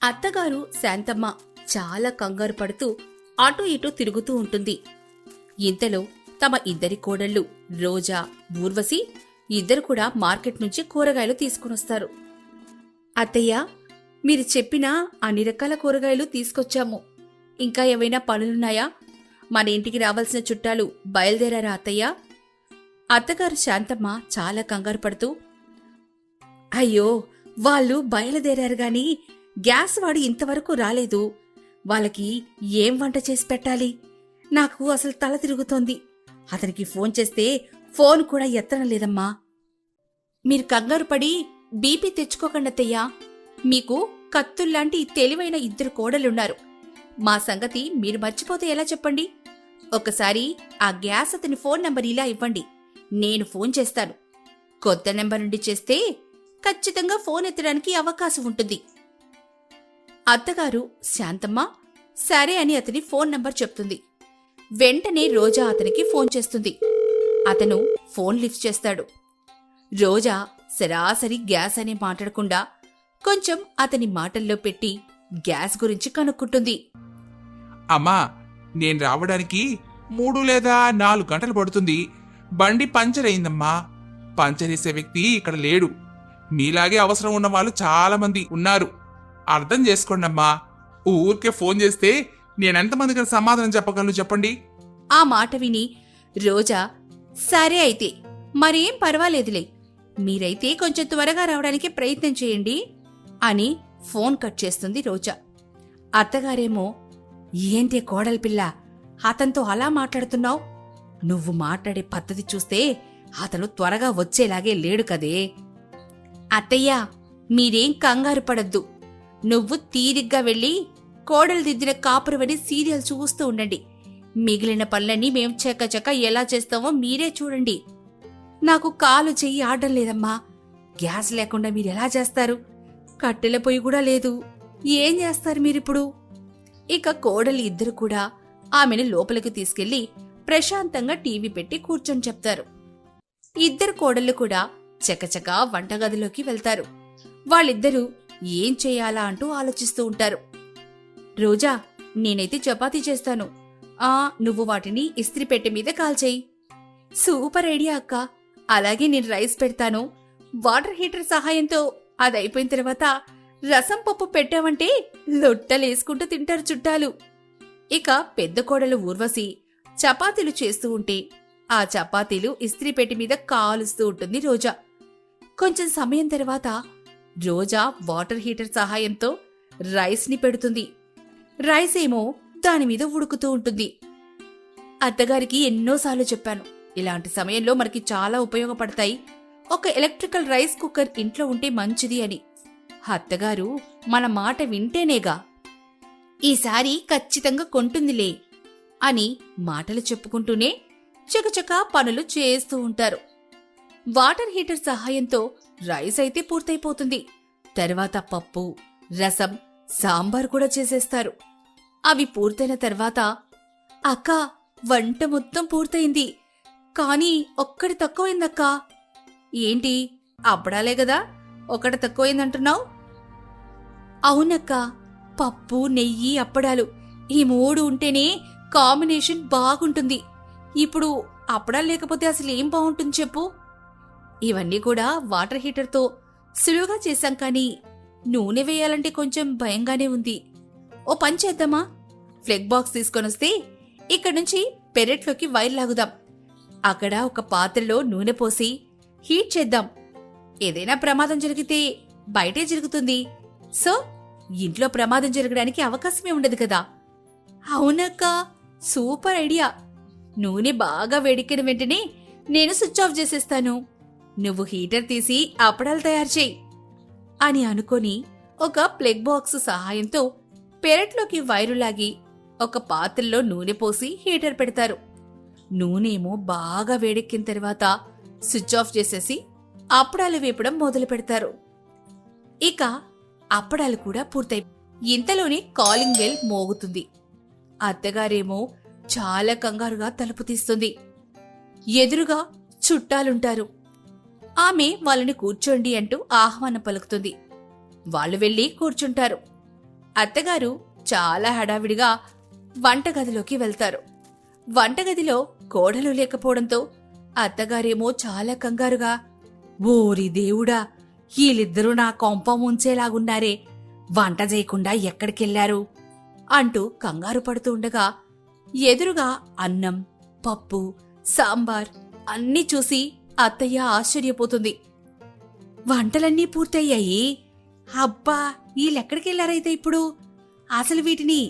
అత్తగారు శాంతమ్మ చాలా కంగారు పడుతూ అటూ ఇటూ తిరుగుతూ ఉంటుంది. ఇంతలో తమ ఇద్దరి కోడళ్ళు రోజా, ఊర్వశి ఇద్దరు కూడా మార్కెట్ నుంచి కూరగాయలు తీసుకునొస్తారు. అత్తయ్య, మీరు చెప్పిన అన్ని రకాల కూరగాయలు తీసుకొచ్చాము. ఇంకా ఏవైనా పనులున్నాయా? మన ఇంటికి రావాల్సిన చుట్టాలు బయలుదేరారా అత్తయ్య? అత్తగారు శాంతమ్మ చాలా కంగారు పడుతూ, అయ్యో, వాళ్ళు బయలుదేరారు గాని గ్యాస్ వాడు ఇంతవరకు రాలేదు. వాళ్ళకి ఏం వంట చేసి పెట్టాలి? నాకు అసలు తల తిరుగుతోంది. అతనికి ఫోన్ చేస్తే ఫోన్ కూడా ఎత్తడం లేదమ్మా. మీరు కంగారు పడి బీపీ తెచ్చుకోకండత్తయ్యా. మీకు కత్తుల్లాంటి తెలివైన ఇద్దరు కోడలున్నారు. మా సంగతి మీరు మర్చిపోతే ఎలా చెప్పండి? ఒకసారి ఆ గ్యాస్ అతని ఫోన్ నంబర్ ఇలా ఇవ్వండి, నేను ఫోన్ చేస్తాను. కొత్త నెంబర్ నుండి చేస్తే ఖచ్చితంగా ఫోన్ ఎత్తడానికి అవకాశం ఉంటుంది. అత్తగారు శాంతమ్మ సరే అని అతని ఫోన్ నంబర్ చెప్తుంది. వెంటనే రోజా అతనికి ఫోన్ చేస్తుంది. అతను ఫోన్ లిఫ్ట్ చేస్తాడు. రోజా సరాసరి గ్యాస్ అని మాట్లాడకుండా కొంచెం అతని మాటల్లో పెట్టి గ్యాస్ గురించి కనుక్కుంటుంది. అమ్మా, నేను రావడానికి 3 లేదా 4 గంటలు పడుతుంది. బండి పంచర్ అయిందమ్మా. పంచర్ వేసే వ్యక్తి ఇక్కడ లేడు. మీలాగే అవసరం ఉన్న వాళ్ళు చాలా మంది ఉన్నారు. అర్థం చేసుకోండమ్మా. ఊరికే ఫోన్ చేస్తే నేనెంతమందికి సమాధానం చెప్పగలను చెప్పండి? ఆ మాట విని రోజా సరే అయితే మరేం పర్వాలేదులే, మీరైతే కొంచెం త్వరగా రావడానికి ప్రయత్నం చేయండి అని ఫోన్ కట్ చేస్తుంది రోజా. అత్తగారేమో, ఏంటి కోడలి పిల్ల, అతనితో అలా మాట్లాడుతున్నావు? నువ్వు మాట్లాడే పద్ధతి చూస్తే అతను త్వరగా వచ్చేలాగే లేడు కదే. అత్తయ్యా, మీరేం కంగారు పడద్దు. నువ్వు తీరిగ్గా వెళ్ళి కోడలు దిద్దిన కాపురవని సీరియల్ చూస్తూ ఉండండి. మిగిలిన పనులన్నీ మేం చకచక ఎలా చేస్తామో మీరే చూడండి. నాకు కాలు చెయ్యి ఆడడం లేదమ్మా. గ్యాస్ లేకుండా మీరెలా చేస్తారు? కట్టెల పొయ్యి కూడా లేదు. ఏం చేస్తారు మీరిప్పుడు? ఇక కోడలి ఇద్దరు కూడా ఆమెను లోపలికి తీసుకెళ్లి ప్రశాంతంగా టీవీ పెట్టి కూర్చొని చెప్తారు. ఇద్దరు కోడళ్ళు కూడా చకచకా వంటగదిలోకి వెళ్తారు. వాళ్ళిద్దరూ ఏం చేయాలా అంటూ ఆలోచిస్తూ ఉంటారు. రోజా, నేనైతే చపాతీ చేస్తాను. నువ్వు వాటిని ఇస్త్రీ పెట్టె మీద కాల్చేయి. సూపర్ ఐడియా అక్క. అలాగే నేను రైస్ పెడతాను. వాటర్ హీటర్ సహాయంతో అదైపోయిన తర్వాత రసం పప్పు పెట్టావంటే లొట్టలేసుకుంటూ తింటారు చుట్టాలు. ఇక పెద్ద కోడలు ఊర్వశి చపాతీలు చేస్తూ ఉంటే ఆ చపాతీలు ఇస్త్రీ పెట్టె మీద కాలుస్తూ ఉంటుంది రోజా. కొంచెం సమయం తర్వాత రోజా వాటర్ హీటర్ సహాయంతో రైస్ ని పెడుతుంది. రైస్ ఏమో దానిమీద ఉడుకుతూ ఉంటుంది. అత్తగారికి ఎన్నోసార్లు చెప్పాను, ఇలాంటి సమయంలో మనకి చాలా ఉపయోగపడతాయి ఒక ఎలక్ట్రికల్ రైస్ కుక్కర్ ఇంట్లో ఉంటే మంచిది అని. అత్తగారు మన మాట వింటేనేగా. ఈసారి ఖచ్చితంగా కొంటుందిలే అని మాటలు చెప్పుకుంటూనే చకచకా పనులు చేస్తూ ఉంటారు. వాటర్ హీటర్ సహాయంతో రైస్ అయితే పూర్తయిపోతుంది. తర్వాత పప్పు, రసం, సాంబార్ కూడా చేసేస్తారు. అవి పూర్తయిన తర్వాత, అక్కా, వంట మొత్తం పూర్తయింది, కానీ ఒక్కటి తక్కువైందక్కా. ఏంటి, అప్పడాలే గదా ఒకటి తక్కువైందంటున్నావు? అవునక్కా, పప్పు, నెయ్యి, అప్పడాలు ఈ 3 ఉంటేనే కాంబినేషన్ బాగుంటుంది. ఇప్పుడు అప్పడాలు లేకపోతే అసలు ఏం బాగుంటుంది చెప్పు? ఇవన్నీ కూడా వాటర్ హీటర్తో సులువుగా చేశాం, కానీ నూనె వేయాలంటే కొంచెం భయంగానే ఉంది. ఓ పని చేద్దామా? ఫ్లెగ్ బాక్స్ తీసుకొనొస్తే ఇక్కడి నుంచి పెరట్లోకి వైర్ లాగుదాం. అక్కడ ఒక పాత్రలో నూనె పోసి హీట్ చేద్దాం. ఏదైనా ప్రమాదం జరిగితే బయటే జరుగుతుంది. సో ఇంట్లో ప్రమాదం జరగడానికి అవకాశమే ఉండదు కదా. అవునక్కా, సూపర్ ఐడియా. నూనె బాగా వేడెక్కిన వెంటనే నేను స్విచ్ ఆఫ్ చేసేస్తాను. నువ్వు హీటర్ తీసి అప్పడాలు తయారు చేయి అని అనుకొని ఒక ప్లగ్ బాక్స్ సహాయంతో పెరట్లోకి వైరు లాగి ఒక పాత్రలో నూనె పోసి హీటర్ పెడతారు. నూనెమో బాగా వేడెక్కిన తర్వాత స్విచ్ ఆఫ్ చేసేసి అప్పడాలు వేపడం మొదలు పెడతారు. ఇక అప్పడాలు కూడా పూర్తయి ఇంతలోనే కాలింగ్ బెల్ మోగుతుంది. అత్తగారేమో చాలా కంగారుగా తలుపు తీస్తుంది. ఎదురుగా చుట్టాలుంటారు. ఆమె వాళ్ళని కూర్చోండి అంటూ ఆహ్వానం పలుకుతుంది. వాళ్ళు వెళ్లి కూర్చుంటారు. అత్తగారు చాలా హడావిడిగా వంటగదిలోకి వెళ్తారు. వంటగదిలో కోడలు లేకపోవడంతో అత్తగారేమో చాలా కంగారుగా, ఓరి దేవుడా, వీళ్ళిద్దరూ నా కొంప ముంచేలాగున్నారే, వంట చేయకుండా ఎక్కడికెళ్లారు అంటూ కంగారు పడుతూ ఉండగా ఎదురుగా అన్నం, పప్పు, సాంబార్ అన్నీ చూసి అత్తయ్య ఆశ్చర్యపోతుంది. వంటలన్నీ పూర్తయ్యాయి. అబ్బా, వీళ్ళెక్కడికెళ్లారైతే ఇప్పుడు? అసలు వీటిని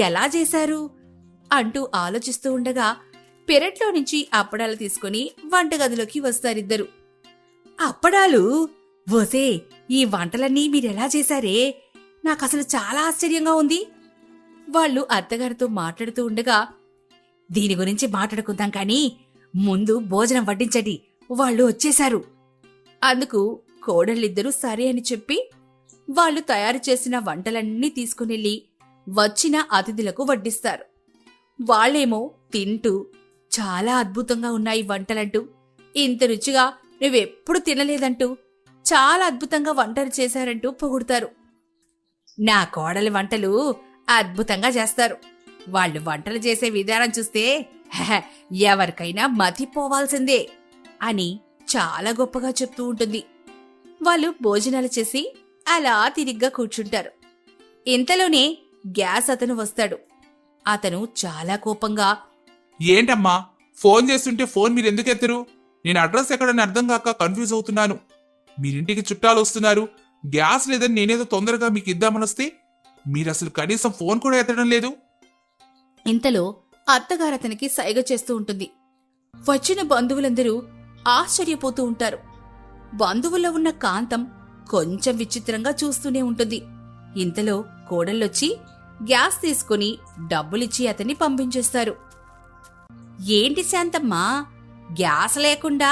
ఎలా చేశారు అంటూ ఆలోచిస్తూ ఉండగా పెరట్లో నుంచి అప్పడాలు తీసుకుని వంటగదిలోకి వస్తారిద్దరు. అప్పడాలు? ఓసే, ఈ వంటలన్నీ మీరెలా చేశారే? నాకసలు చాలా ఆశ్చర్యంగా ఉంది. వాళ్ళు అత్తగారితో మాట్లాడుతూ ఉండగా, దీని గురించి మాట్లాడుకుందాం కానీ ముందు భోజనం వడ్డించండి, వాళ్ళు వచ్చేశారు. అందుకు కోడళ్ళిద్దరూ సరే అని చెప్పి వాళ్ళు తయారు చేసిన వంటలన్నీ తీసుకునెళ్ళి వచ్చిన అతిథులకు వడ్డిస్తారు. వాళ్ళేమో తింటూ చాలా అద్భుతంగా ఉన్నాయి వంటలంటూ, ఇంత రుచిగా నువ్వెప్పుడు తినలేదంటూ, చాలా అద్భుతంగా వంటలు చేశారంటూ పొగుడుతారు. నా కోడలి వంటలు అద్భుతంగా చేస్తారు. వాళ్ళు వంటలు చేసే విధానం చూస్తే ఎవరికైనా మతిపోవాల్సిందే అని చాలా గొప్పగా చెప్తూ ఉంటుంది. వాళ్ళు భోజనాలు చేసి అలా తిరిగ్గా కూర్చుంటారు. ఇంతలోనే గ్యాస్ అతను వస్తాడు. అతను చాలా కోపంగా, ఏంటమ్మా, ఫోన్ చేస్తుంటే ఫోన్ మీరెందుకు ఎత్తరు? నేను అడ్రస్ ఎక్కడని అర్థం కాక కన్ఫ్యూజ్ అవుతున్నాను. మీరింటికి చుట్టాలు వస్తున్నారు, గ్యాస్ లేదని నేనేదో తొందరగా మీకు ఇద్దామనొస్తే మీరసలు కనీసం ఫోన్ కూడా ఎత్తడం లేదు. ఇంతలో అత్తగారు అతనికి సైగ చేస్తూ ఉంటుంది. వచ్చిన బంధువులందరూ ఆశ్చర్యపోతూ ఉంటారు. బంధువుల్లో ఉన్న కాంతం కొంచెం విచిత్రంగా చూస్తూనే ఉంటుంది. ఇంతలో కోడళ్ళొచ్చి గ్యాస్ తీసుకుని డబ్బులిచ్చి అతన్ని పంపించేస్తారు. ఏంటి శాంతమ్మా, గ్యాస్ లేకుండా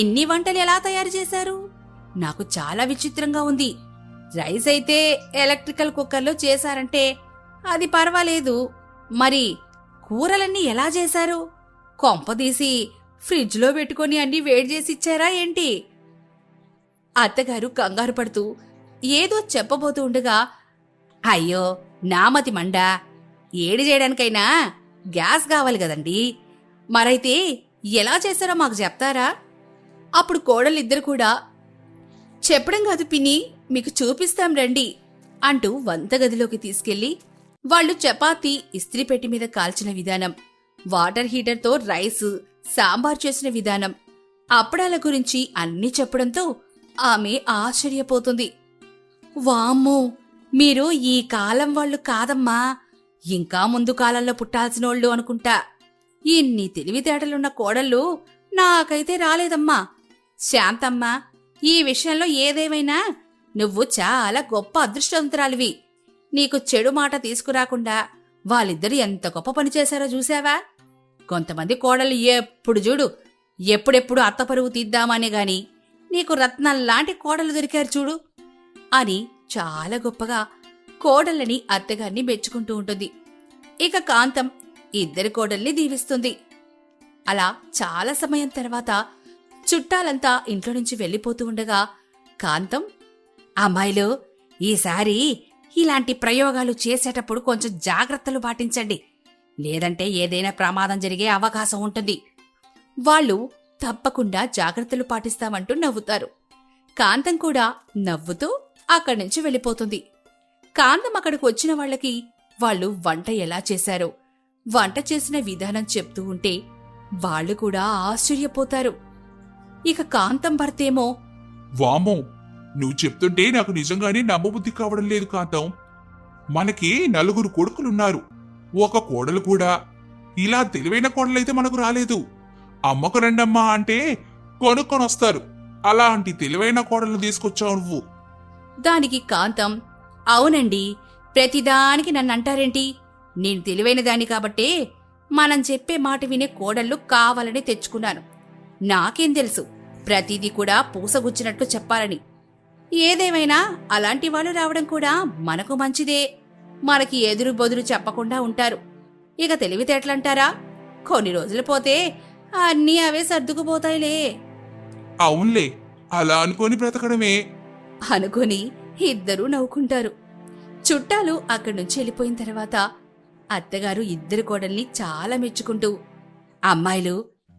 ఎన్ని వంటలు ఎలా తయారు చేశారు? నాకు చాలా విచిత్రంగా ఉంది. రైస్ అయితే ఎలక్ట్రికల్ కుక్కర్లో చేశారంటే అది పర్వాలేదు, మరి కూరలన్నీ ఎలా చేశారు? కొంపదీసి ఫ్రిడ్జ్లో పెట్టుకుని అన్నీ వేడి చేసి ఇచ్చారా ఏంటి? అత్తగారు కంగారు పడుతూ ఏదో చెప్పబోతూ ఉండగా, అయ్యో నామతి మండా, ఏడి చేయడానికైనా గ్యాస్ కావాలి కదండి, మరైతే ఎలా చేశారో మాకు చెప్తారా? అప్పుడు కోడలిద్దరు కూడా, చెప్పడం కాదు పిన్ని, మీకు చూపిస్తాం రండి అంటూ వంటగదిలోకి తీసుకెళ్లి వాళ్ళు చపాతీ ఇస్త్రీ పెట్టి మీద కాల్చిన విధానం, వాటర్ హీటర్తో రైస్, సాంబార్ చేసిన విధానం, అప్పడాల గురించి అన్నీ చెప్పడంతో ఆమె ఆశ్చర్యపోతుంది. వామ్మో, మీరు ఈ కాలం వాళ్ళు కాదమ్మా, ఇంకా ముందు కాలంలో పుట్టాల్సినోళ్ళు అనుకుంటా. ఇన్ని తెలివితేటలున్న కోడళ్ళు నాకైతే రాలేదమ్మా. శాంతమ్మ, ఈ విషయంలో ఏదేమైనా నువ్వు చాలా గొప్ప అదృష్టవంతురాలివి. నీకు చెడు మాట తీసుకురాకుండా వాళ్ళిద్దరు ఎంత గొప్ప పని చేశారో చూసావా? కొంతమంది కోడళ్ళు ఎప్పుడు చూడు, ఎప్పుడెప్పుడు అత్తపరువు తీద్దామనే గాని నీకు రత్నాల్లాంటి కోడలు దొరికారు చూడు అని చాలా గొప్పగా కోడళ్ళని అత్తగారిని మెచ్చుకుంటూ ఉంటుంది. ఇక కాంతం ఇద్దరి కోడల్ని దీవిస్తుంది. అలా చాలా సమయం తర్వాత చుట్టాలంతా ఇంట్లో నుంచి వెళ్ళిపోతూ ఉండగా కాంతం, అమ్మాయిలు, ఈసారి ఇలాంటి ప్రయోగాలు చేసేటప్పుడు కొంచెం జాగ్రత్తలు పాటించండి, లేదంటే ఏదైనా ప్రమాదం జరిగే అవకాశం ఉంటుంది. వాళ్ళు తప్పకుండా జాగ్రత్తలు పాటిస్తామంటూ నవ్వుతారు. కాంతం కూడా నవ్వుతూ అక్కడి నుంచి వెళ్ళిపోతుంది. కాంతం అక్కడికి వచ్చిన వాళ్ళకి వాళ్ళు వంట ఎలా చేశారో, వంట చేసిన విధానం చెప్తూ ఉంటే వాళ్ళు కూడా ఆశ్చర్యపోతారు. ఇక కాంతం భర్తేమో, వామో, నువ్వు చెప్తుంటే నాకు నిజంగానే నమ్మబుద్ధి కావడం లేదు కాంతం. మనకి 4 కొడుకులున్నారు, ఒక కోడలు కూడా. ఇలా తెలివైన కోడలైతే మనకు రాలేదు. అమ్మకు రండమ్మా అంటే కొనుక్కొని వస్తారు. అలాంటి తెలివైన కోడలు తీసుకొచ్చావు నువ్వు. దానికి కాంతం, అవునండి, ప్రతిదానికి నన్నంటారేంటి? నేను తెలివైన దాన్ని కాబట్టే మనం చెప్పే మాట వినే కోడళ్ళు కావాలని తెచ్చుకున్నాను. నాకేం తెలుసు ప్రతిదీ కూడా పూసగుచ్చినట్టు చెప్పాలని. ఏదేమైనా అలాంటి వాళ్ళు రావడం కూడా మనకు మంచిదే. మనకి ఎదురు బొదురు చెప్పకుండా ఉంటారు. ఇక తెలివితేటలంటారా, కొన్ని రోజులు పోతే అన్నీ అవే సర్దుకుపోతాయిలే. అవునులే, అలా అనుకొని బ్రతకడమే అనుకుని ఇద్దరూ నవ్వుకుంటారు. చుట్టాలు అక్కడి నుంచి వెళ్ళిపోయిన తర్వాత అత్తగారు ఇద్దరు కోడల్ని చాలా మెచ్చుకుంటూ, అమ్మాయిలు,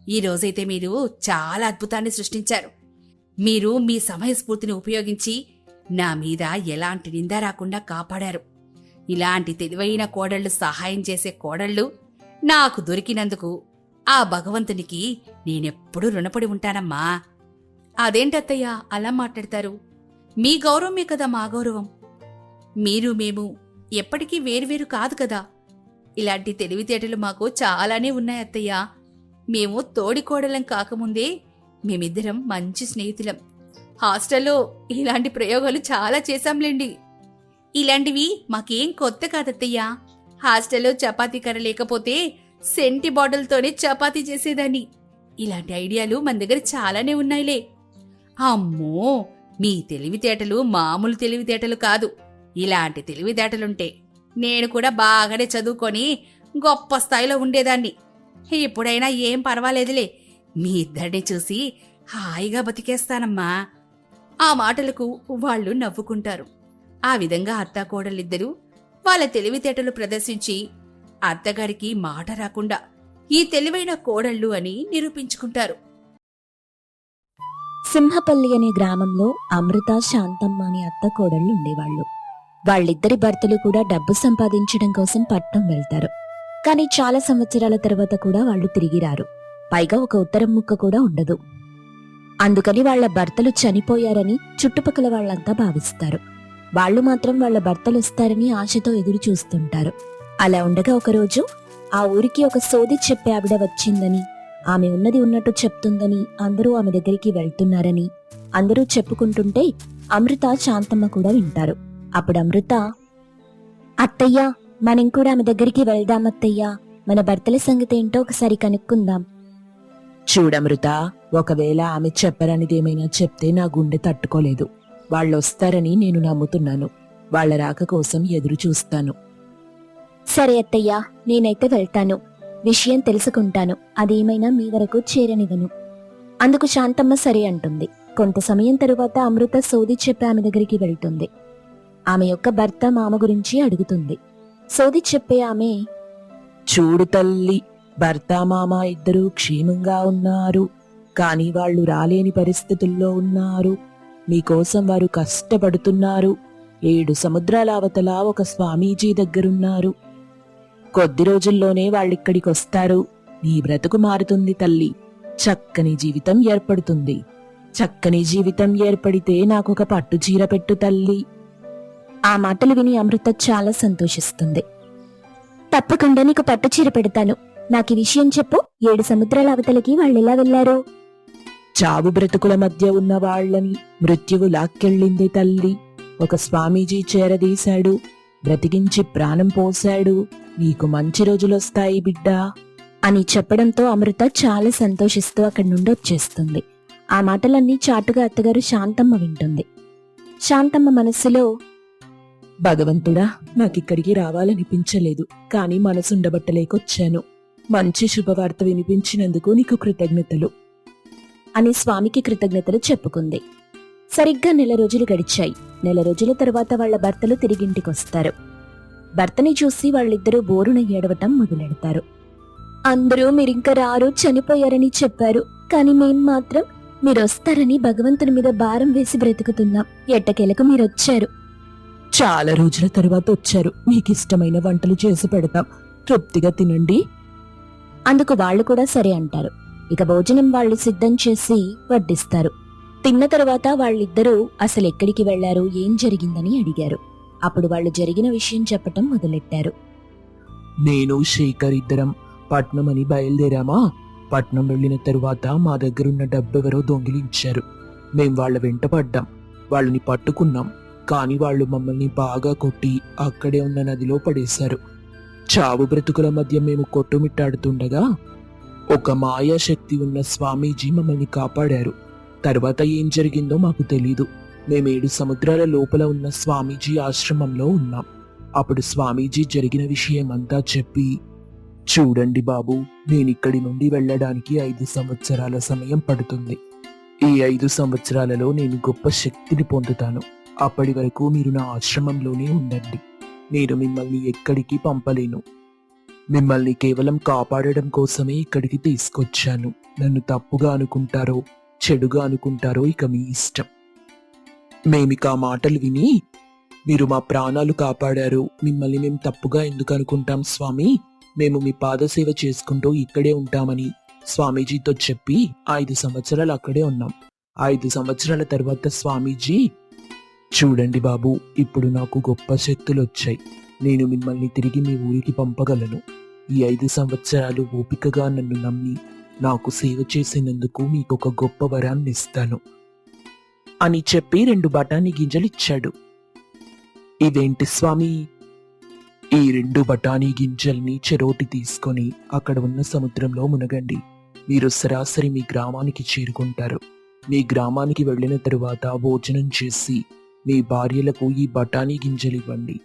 ఈ రోజైతే మీరు చాలా అద్భుతాన్ని సృష్టించారు. మీరు మీ సమయస్ఫూర్తిని ఉపయోగించి నా మీద ఎలాంటి నింద రాకుండా కాపాడారు. ఇలాంటి తెలివైన కోడళ్లు సహాయం చేసే కోడళ్ళు నాకు దొరికినందుకు ఆ భగవంతునికి నేనెప్పుడూ రుణపడి ఉంటానమ్మా. అదేంటత్తయ్య అలా మాట్లాడతారు? మీ గౌరవమే కదా మా గౌరవం. మీరు మేము ఎప్పటికీ వేరువేరు కాదు కదా. ఇలాంటి తెలివితేటలు మాకు చాలానే ఉన్నాయత్తయ్య. మేము తోడికోడలం కాకముందే మేమిద్దరం మంచి స్నేహితులం. హాస్టల్లో ఇలాంటి ప్రయోగాలు చాలా చేశాంలేండి. ఇలాంటివి మాకేం కొత్త కాదత్తయ్యా. హాస్టల్లో చపాతీ కర్ర లేకపోతే సెంటి బాటిల్తోనే చపాతీ చేసేదాన్ని. ఇలాంటి ఐడియాలు మన దగ్గర చాలానే ఉన్నాయిలే. అమ్మో, మీ తెలివితేటలు మామూలు తెలివితేటలు కాదు. ఇలాంటి తెలివితేటలుంటే నేను కూడా బాగానే చదువుకొని గొప్ప స్థాయిలో ఉండేదాన్ని. ఇప్పుడైనా ఏం పర్వాలేదులే, మీ ఇద్దరిని చూసి హాయిగా బతికేస్తానమ్మా. ఆ మాటలకు వాళ్ళు నవ్వుకుంటారు. ఆ విధంగా అత్తాకోడలిద్దరూ వాళ్ళ తెలివితేటలు ప్రదర్శించి అత్తగారికి మాట రాకుండా ఈ తెలివైన కోడళ్ళు అని నిరూపించుకుంటారు. సింహపల్లి అనే గ్రామంలో అమృత, శాంతమ్మ అనే అత్త కోడళ్ళు ఉండేవాళ్లు. వాళ్ళిద్దరి భర్తలు కూడా డబ్బు సంపాదించడం కోసం పట్నం వెళ్తారు. కానీ చాలా సంవత్సరాల తర్వాత కూడా వాళ్ళు తిరిగి రారు. పైగా ఒక ఉత్తరం ముక్క కూడా ఉండదు. అందుకని వాళ్ల భర్తలు చనిపోయారని చుట్టుపక్కల వాళ్లంతా భావిస్తారు. వాళ్లు మాత్రం వాళ్ల భర్తలు వస్తారని ఆశతో ఎదురు చూస్తుంటారు. అలా ఉండగా ఒకరోజు ఆ ఊరికి ఒక సోది చెప్పే ఆవిడ వచ్చిందని, ఆమె ఉన్నది ఉన్నట్టు చెప్తుందని అందరూ ఆమె దగ్గరికి వెళ్తున్నారని అందరూ చెప్పుకుంటుంటే అమృత, శాంతమ్మ కూడా వింటారు. అప్పుడు అమృత, అత్తయ్యా, మనం కూడా ఆమె దగ్గరికి వెళ్దామత్తయ్యా. మన భర్తల సంగతి ఏంటో ఒకసారి కనుక్కుందాం. చూడమృత, ఒకవేళ ఆమె చెప్పరనిదేమైనా చెప్తే నా గుండె తట్టుకోలేదు. వాళ్ళొస్తారని నేను నమ్ముతున్నాను. వాళ్ల రాక కోసం ఎదురు చూస్తాను. సరే అత్తయ్యా, నేనైతే వెళ్తాను. విషయం తెలుసుకుంటాను. అదేమైనా మీ వరకు చేరనివ్వను. అందుకు శాంతమ్మ సరే అంటుంది. కొంత సమయం తరువాత అమృత సోది చెప్పి ఆమె దగ్గరికి వెళ్తుంది. ఆమె యొక్క భర్త, మామ గురించి అడుగుతుంది. సోది చెప్పే ఆమె, చూడు తల్లి, భర్త మామ ఇద్దరూ క్షేమంగా ఉన్నారు. కాని వాళ్ళు రాలేని పరిస్థితుల్లో ఉన్నారు. మీకోసం వారు కష్టపడుతున్నారు. 7 సముద్రాల అవతల ఒక స్వామీజీ దగ్గరున్నారు. కొద్ది రోజుల్లోనే వాళ్ళిక్కడికొస్తారు. నీ బ్రతుకు మారుతుంది తల్లి. చక్కని జీవితం ఏర్పడుతుంది. చక్కని జీవితం ఏర్పడితే నాకొక పట్టు చీర పెట్టు తల్లి. ఆ మాటలు విని అమృత చాలా సంతోషిస్తుంది. తప్పకుండా నీకు పట్టుచీర పెడతాను. నాకు ఈ విషయం చెప్పు. 7 సముద్రాల అవతలకి వాళ్ళెలా వెళ్లారు? చావు బ్రతుకుల మధ్య ఉన్న వాళ్ళని మృత్యువు లాక్కెళ్ళింది తల్లి. ఒక స్వామీజీ చేరదీశాడు, బ్రతికించి ప్రాణం పోశాడు. నీకు మంచి రోజులొస్తాయి బిడ్డా అని చెప్పడంతో అమృత చాలా సంతోషిస్తూ అక్కడి నుండి వచ్చేస్తుంది. ఆ మాటలన్నీ చాటుగా అత్తగారు శాంతమ్మ వింటుంది. శాంతమ్మ మనస్సులో, భగవంతుడా, నాకిక్కడికి రావాలనిపించలేదు. కాని మనసుండబట్టలేకొచ్చాను. మంచి శుభవార్త వినిపించినందుకు నీకు కృతజ్ఞతలు అని స్వామికి కృతజ్ఞతలు చెప్పుకుంది. సరిగ్గా 1 రోజులు గడిచాయి. 1 రోజుల తర్వాత వాళ్ల భర్తలు తిరిగింటికొస్తారు. భర్తని చూసి వాళ్ళిద్దరూ బోరున ఏడవటం మొదలెడతారు. అందరూ మీరింక రారు, చనిపోయారని చెప్పారు. కాని మేం మాత్రం మీరొస్తారని భగవంతుని మీద భారం వేసి బ్రతుకుతున్నాం. ఎట్టకేలకు మీరొచ్చారు. చాలా రోజుల తర్వాత వచ్చారు. మీకిష్టమైన వంటలు చేసి పెడతాం. తృప్తిగా తినండి. అందుకు వాళ్ళు కూడా సరే అంటారు. ఇక భోజనం వాళ్ళు సిద్ధం చేసి వడ్డిస్తారు. తిన్న తరువాత వాళ్ళిద్దరూ అసలెక్కడికి వెళ్లారు, ఏం జరిగిందని అడిగారు. అప్పుడు వాళ్ళు జరిగిన విషయం చెప్పటం మొదలెట్టారు. నేను శేఖర్ ఇద్దరం పట్నం అని బయలుదేరామా. పట్నం వెళ్లిన తరువాత మా దగ్గరున్న డబ్బెవరో దొంగిలించారు. మేం వాళ్ళ వెంట పడ్డాం. వాళ్ళని పట్టుకున్నాం. కాని వాళ్ళు మమ్మల్ని బాగా కొట్టి అక్కడే ఉన్న నదిలో పడేశారు. చావు బ్రతుకుల మధ్య మేము కొట్టుమిట్టాడుతుండగా ఒక మాయాశక్తి ఉన్న స్వామీజీ మమ్మల్ని కాపాడారు. తర్వాత ఏం జరిగిందో మాకు తెలీదు. మేము 7 సముద్రాల లోపల ఉన్న స్వామీజీ ఆశ్రమంలో ఉన్నాం. అప్పుడు స్వామీజీ జరిగిన విషయమంతా చెప్పి, చూడండి బాబు, నేనిక్కడి నుండి వెళ్ళడానికి 5 సంవత్సరాల సమయం పడుతుంది. ఈ 5 సంవత్సరాలలో నేను గొప్ప శక్తిని పొందుతాను. అప్పటి వరకు మీరు నా ఆశ్రమంలోనే ఉండండి. నేను మిమ్మల్ని ఎక్కడికి పంపలేను. మిమ్మల్ని కేవలం కాపాడడం కోసమే ఇక్కడికి తీసుకొచ్చాను. నన్ను తప్పుగా అనుకుంటారో చెడుగా అనుకుంటారో ఇక మీ ఇష్టం. మేమిక ఆ మాటలు విని, మీరు మా ప్రాణాలు కాపాడారు, మిమ్మల్ని మేము తప్పుగా ఎందుకు అనుకుంటాం స్వామి, మేము మీ పాదసేవ చేసుకుంటూ ఇక్కడే ఉంటామని స్వామీజీతో చెప్పి 5 సంవత్సరాలు అక్కడే ఉన్నాం. 5 సంవత్సరాల తర్వాత స్వామీజీ, చూడండి బాబు, ఇప్పుడు నాకు గొప్ప శక్తులు వచ్చాయి. నేను మిమ్మల్ని తిరిగి మీ ఊరికి పంపగలను. ఈ 5 సంవత్సరాలు ఓపికగా నన్ను నమ్మి నాకు సేవ చేసినందుకు మీకు ఒక గొప్ప వరాన్ని ఇస్తాను అని చెప్పి 2 బఠానీ గింజలు ఇచ్చాడు. ఇదేంటి స్వామి? ఈ 2 బఠానీ గింజల్ని చెరోటి తీసుకొని అక్కడ ఉన్న సముద్రంలో మునగండి. మీరు సరాసరి మీ గ్రామానికి చేరుకుంటారు. మీ గ్రామానికి వెళ్ళిన తరువాత భోజనం చేసి మీ భార్యలకు ఈ బఠానీ గింజలు ఇవ్వండి.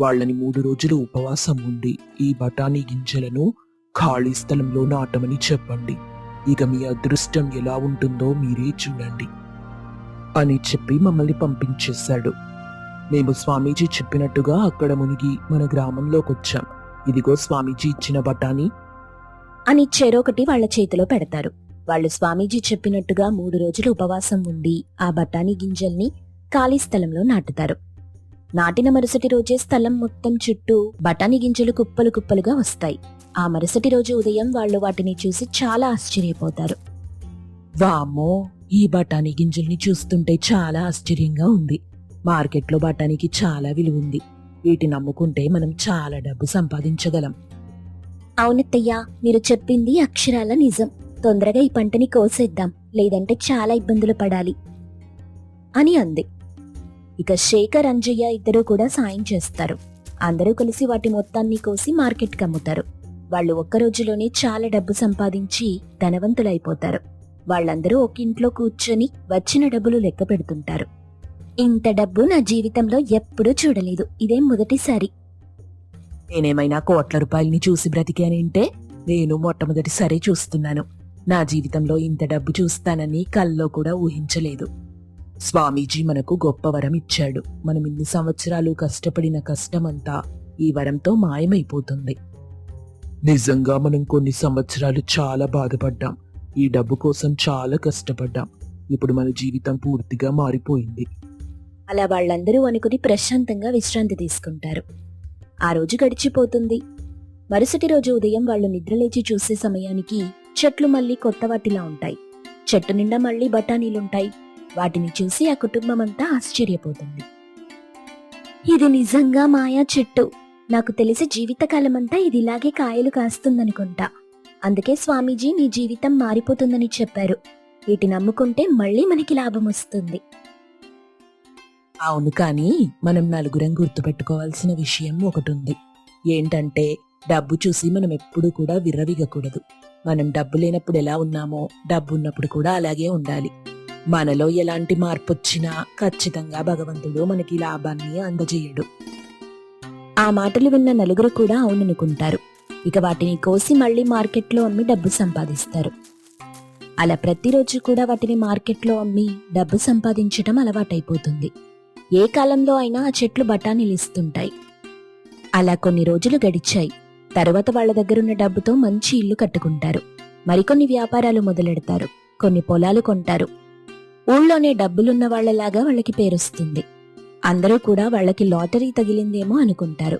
వాళ్ళని 3 రోజులు ఉపవాసం ఉండి ఈ బఠానీ గింజలను ఖాళీ స్థలంలో నాటమని చెప్పండి. ఇక మీ అదృష్టం ఎలా ఉంటుందో మీరే చూడండి అని చెప్పి మమ్మల్ని పంపించేశాడు. మేము స్వామీజీ చెప్పినట్టుగా అక్కడ మునిగి మన గ్రామంలోకి వచ్చాం. ఇదిగో స్వామీజీ ఇచ్చిన బఠానీ అని చెరొకటి వాళ్ళ చేతిలో పెడతారు. వాళ్ళు స్వామీజీ చెప్పినట్టుగా 3 రోజులు ఉపవాసం ఉండి ఆ బఠానీ గింజల్ని ఖాళీ స్థలంలో నాటుతారు. నాటిన మరుసటి రోజే స్థలం మొత్తం చుట్టూ బఠానీ గింజలు కుప్పలు కుప్పలుగా వస్తాయి. ఆ మరుసటి రోజు ఉదయం వాళ్ళు వాటిని చూసి చాలా ఆశ్చర్యపోతారు. వామ్మో, ఈ బఠానీ గింజల్ని చూస్తుంటే చాలా ఆశ్చర్యంగా ఉంది. మార్కెట్లో బఠానీకి చాలా విలువ ఉంది. వీటిని అమ్ముకుంటే మనం చాలా డబ్బు సంపాదించగలం. అవునత్తయ్యా, మీరు చెప్పింది అక్షరాల నిజం. తొందరగా ఈ పంటని కోసేద్దాం, లేదంటే చాలా ఇబ్బందులు పడాలి అని అంది. ఇక శేఖర్, అంజయ్య ఇద్దరూ కూడా సాయం చేస్తారు. అందరూ కలిసి వాటి మొత్తాన్ని కోసి మార్కెట్కి అమ్ముతారు. వాళ్ళు ఒక్క రోజులోనే చాలా డబ్బు సంపాదించి ధనవంతులైపోతారు. వాళ్ళందరూ ఒక ఇంట్లో కూర్చొని వచ్చిన డబ్బులు లెక్క పెడుతుంటారు. ఇంత డబ్బు నా జీవితంలో ఎప్పుడూ చూడలేదు, ఇదేం మొదటిసారి. నేనేమైనా కోట్ల రూపాయలని చూసి బ్రతికానంటే నేను మొట్టమొదటిసారి చూస్తున్నాను. నా జీవితంలో ఇంత డబ్బు చూస్తానని కల్లో కూడా ఊహించలేదు. స్వామీజీ మనకు గొప్ప వరం ఇచ్చాడు. మనం ఇన్ని సంవత్సరాలు కష్టపడిన కష్టమంతా ఈ వరంతో మాయమైపోతుంది. నిజంగా మనం కొన్ని సంవత్సరాలు చాలా బాధపడ్డాం. ఈ డబ్బు కోసం చాలా కష్టపడ్డాం. ఇప్పుడు మన జీవితం పూర్తిగా మారిపోయింది. అలా వాళ్ళందరూ అనుకుని ప్రశాంతంగా విశ్రాంతి తీసుకుంటారు. ఆ రోజు గడిచిపోతుంది. మరుసటి రోజు ఉదయం వాళ్ళు నిద్రలేచి చూసే సమయానికి చెట్లు మళ్ళీ కొత్త వాటిలా ఉంటాయి. చెట్టు నిండా మళ్ళీ బఠానీలుంటాయి. వాటిని చూసి ఆ కుటుంబమంతా ఆశ్చర్యపోతుంది. ఇది నిజంగా మాయా చెట్టు. నాకు తెలిసి జీవితకాలమంతా ఇది ఇలాగే కాయలు కాస్తుందనుకుంటా. అందుకే స్వామీజీ నీ జీవితం మారిపోతుందని చెప్పారు. వీటిని అమ్ముకుంటే మళ్ళీ మనకి లాభం వస్తుంది. అవును, కానీ మనం నలుగురం గుర్తుపెట్టుకోవాల్సిన విషయం ఒకటి ఉంది. ఏంటంటే డబ్బు చూసి మనం ఎప్పుడూ కూడా విర్రవీగకూడదు. మనం డబ్బు లేనప్పుడు ఎలా ఉన్నామో డబ్బు ఉన్నప్పుడు కూడా అలాగే ఉండాలి. మనలో ఎలాంటి మార్పు వచ్చినా ఖచ్చితంగా భగవంతుడు మనకి లాభాన్ని అందజేయడు. ఆ మాటలు విన్న నలుగురు కూడా అవుననుకుంటారు. ఇక వాటిని కోసి మళ్ళీ మార్కెట్లో అమ్మి డబ్బు సంపాదిస్తారు. అలా ప్రతిరోజు కూడా వాటిని మార్కెట్లో అమ్మి డబ్బు సంపాదించటం అలవాటైపోతుంది. ఏ కాలంలో అయినా ఆ చెట్లు బఠానీలు ఇస్తుంటాయి. అలా కొన్ని రోజులు గడిచాయి. తర్వాత వాళ్ళ దగ్గరున్న డబ్బుతో మంచి ఇల్లు కట్టుకుంటారు. మరికొన్ని వ్యాపారాలు మొదలెడతారు. కొన్ని పొలాలు కొంటారు. ఊళ్ళోనే డబ్బులున్న వాళ్లలాగా వాళ్ళకి పేరొస్తుంది. అందరూ కూడా వాళ్ళకి లాటరీ తగిలిందేమో అనుకుంటారు.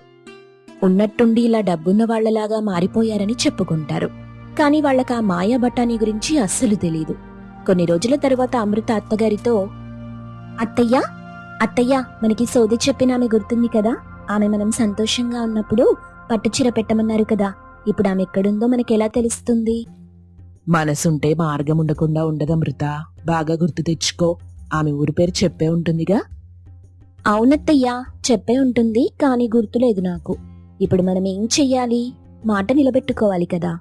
ఉన్నట్టుండి ఇలా డబ్బున్న వాళ్లలాగా మారిపోయారని చెప్పుకుంటారు. కాని వాళ్ళకి ఆ మాయా బఠానీ గురించి అస్సలు తెలీదు. కొన్ని రోజుల తరువాత అమృత అత్తగారితో, అత్తయ్యా అత్తయ్యా, మనకి సోది చెప్పిన ఆమె గుర్తుంది కదా? ఆమె మనం సంతోషంగా ఉన్నప్పుడు పట్టుచీర పెట్టమన్నారు కదా. ఇప్పుడు ఆమె ఎక్కడుందో మనకెలా తెలుస్తుంది? మనసుంటే మార్గం ఉండకుండా ఉండదమృత. బాగా గుర్తు తెచ్చుకో. ఆమె ఊరి పేరు చెప్పే ఉంటుందిగా. అవునత్తయ్యా, చెప్పే ఉంటుంది, కాని గుర్తులేదు నాకు. ఇప్పుడు మనం ఏం చెయ్యాలి? మాట నిలబెట్టుకోవాలి కదా.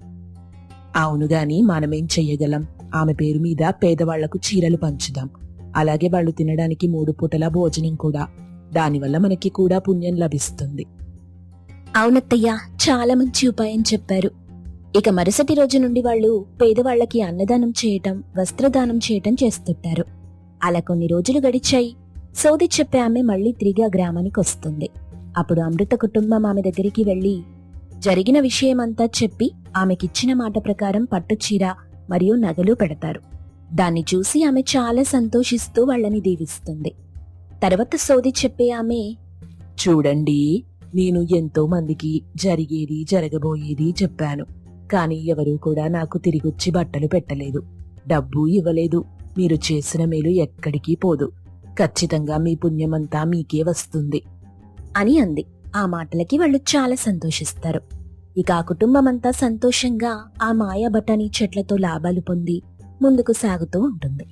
అవును గాని మనమేం చెయ్యగలం? ఆమె పేరు మీద పేదవాళ్లకు చీరలు పంచుదాం. అలాగే వాళ్ళు తినడానికి 3 పూటల భోజనం కూడా. దానివల్ల మనకి కూడా పుణ్యం లభిస్తుంది. అవునత్తయ్యా, చాలా మంచి ఉపాయం చెప్పారు. ఇక మరుసటి రోజు నుండి వాళ్ళు పేదవాళ్లకి అన్నదానం చేయటం, వస్త్రదానం చేయటం చేస్తుంటారు. అలా కొన్ని రోజులు గడిచాయి. సోది చెప్పే ఆమె మళ్లీ తిరిగి ఆ గ్రామానికి వస్తుంది. అప్పుడు అమృత కుటుంబం ఆమె దగ్గరికి వెళ్లి జరిగిన విషయమంతా చెప్పి ఆమెకిచ్చిన మాట ప్రకారం పట్టుచీర మరియు నగలు పెడతారు. దాన్ని చూసి ఆమె చాలా సంతోషిస్తూ వాళ్ళని దీవిస్తుంది. తర్వాత సోది చెప్పే ఆమె, చూడండి, నేను ఎంతో మందికి జరిగేది జరగబోయేది చెప్పాను, కానీ ఎవరూ కూడా నాకు తిరిగొచ్చి బట్టలు పెట్టలేదు, డబ్బు ఇవ్వలేదు. మీరు చేసిన మేలు ఎక్కడికి పోదు. ఖచ్చితంగా మీ పుణ్యమంతా మీకే వస్తుంది అని అంది. ఆ మాటలకి వాళ్ళు చాలా సంతోషిస్తారు. ఇక ఆ కుటుంబమంతా సంతోషంగా ఆ మాయా బఠానీ చెట్లతో లాభాలు పొంది ముందుకు సాగుతూ ఉంటుంది.